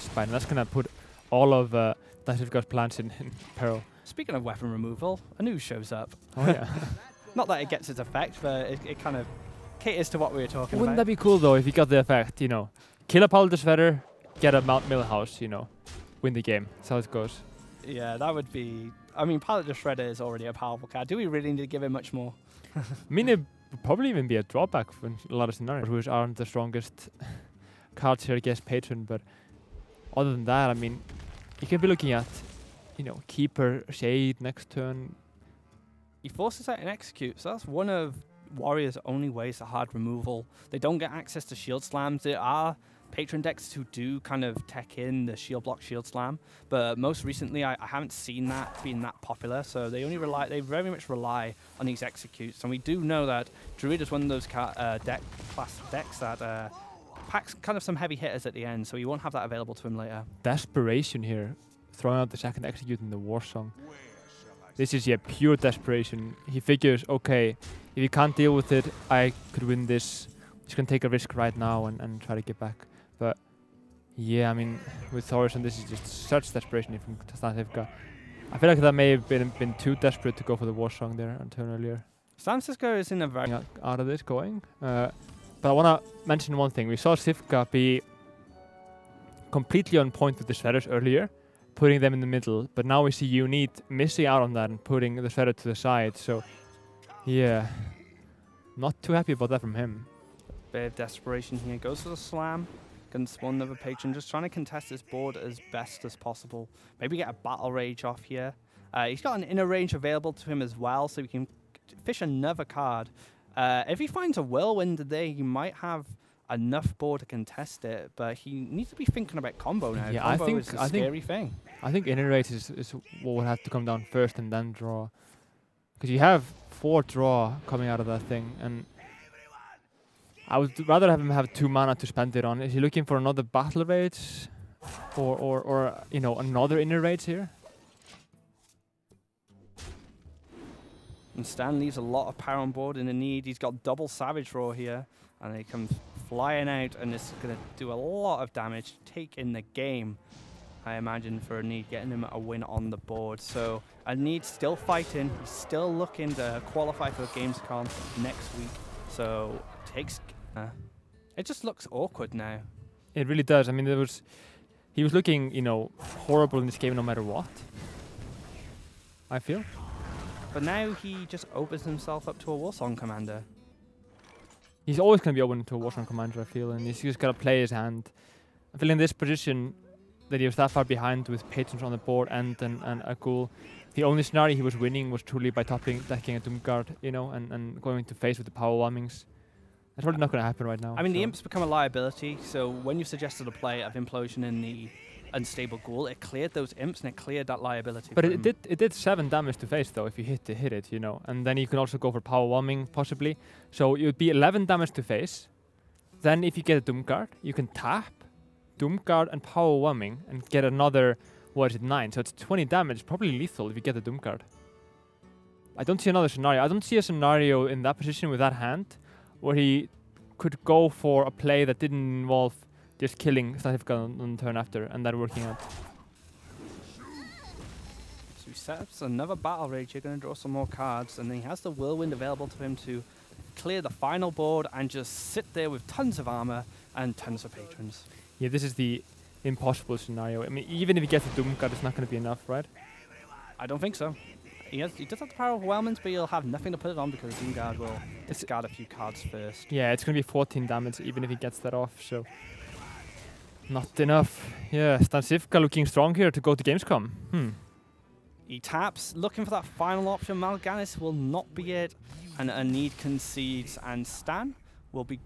Spine. And that's going to put all of Stancifka's plans in peril. Speaking of weapon removal, a news shows up. Oh, yeah. Not that it gets its effect, but it kind of caters to what we were talking Wouldn't about. that be cool, though, if you got the effect, you know? Kill a Paldi Shredder, get a Mount Millhouse, you know? Win the game. That's how it goes. Yeah, that would be... I mean, Paldi Shredder is already a powerful card. Do we really need to give him much more? I mean, it would probably even be a drawback for a lot of scenarios, which aren't the strongest cards here against Patron, but other than that, I mean, you can be looking at, you know, Keeper, Shade next turn. He forces out an Execute, so that's one of Warrior's only ways to hard removal. They don't get access to Shield Slams. There are Patron decks who do kind of tech in the Shield Block, Shield Slam, but most recently I haven't seen that being that popular, so they very much rely on these Executes, and we do know that Druid is one of those class decks that packs kind of some heavy hitters at the end, so he won't have that available to him later. Desperation here, throwing out the second Execute in the War Song. This is, yeah, pure desperation. He figures, okay, if you can't deal with it, I could win this. Just gonna take a risk right now and try to get back. But yeah, I mean, with Thorson, this is just such desperation from Stancifka. I feel like that may have been too desperate to go for the War Song there a turn earlier. Stancifka is in a very... out of this going. But I want to mention one thing. We saw Sivka be completely on point with the Shredders earlier, putting them in the middle, but now we see Unit missing out on that and putting the Shredder to the side, so yeah, not too happy about that from him. Bit of desperation here, goes for the slam against one other patron, just trying to contest this board as best as possible. Maybe get a Battle Rage off here. He's got an inner range available to him as well, so he can fish another card. If he finds a Whirlwind today, he might have enough board to contest it, but he needs to be thinking about combo now. Yeah, combo is a scary thing. I think inner rate is what would have to come down first and then draw. Because you have 4 draw coming out of that thing, and I would rather have him have 2 mana to spend it on. Is he looking for another Battle Rage? Or you know, another inner rage here? And Stan leaves a lot of power on board in the need. He's got double Savage Roar here, and he comes flying out, and this is going to do a lot of damage, take in the game, I imagine, for a need, getting him a win on the board. So a need still fighting. He's still looking to qualify for Gamescom next week. So takes... it just looks awkward now. It really does. I mean, he was looking, you know, horrible in this game no matter what, I feel. But now he just opens himself up to a Warsong commander. He's always going to be open to a Warsong commander, I feel, and he's just got to play his hand. I feel in this position that he was that far behind with patrons on the board and a ghoul. The only scenario he was winning was truly by decking a Doomguard, you know, and going to face with the power bombings. That's probably not going to happen right now. I mean, the imps become a liability, so when you suggested a play of Implosion in the unstable ghoul, it cleared those imps and it cleared that liability. But it did 7 damage to face though if you hit it, you know, and then you can also go for power bombing possibly. So it would be 11 damage to face. Then if you get a Doomguard, you can tap Doomguard and power bombing and get another, what is it, 9? So it's 20 damage, probably lethal if you get a Doomguard. I don't see another scenario. I don't see a scenario in that position with that hand where he could go for a play that didn't involve just killing Stancifka on the turn after and that working out. So he sets another Battle Rage. You're going to draw some more cards, and then he has the Whirlwind available to him to clear the final board and just sit there with tons of armor and tons of patrons. Yeah, this is the impossible scenario. I mean, even if he gets a Doomguard, it's not going to be enough, right? I don't think so. He does have the power of Overwhelmment, but he'll have nothing to put it on because Doomguard will discard a few cards first. Yeah, it's going to be 14 damage even if he gets that off, so... Not enough. Yeah, Stancifka looking strong here to go to Gamescom. He taps, looking for that final option. Mal'Ganis will not be it, and a need concedes, and Stan will be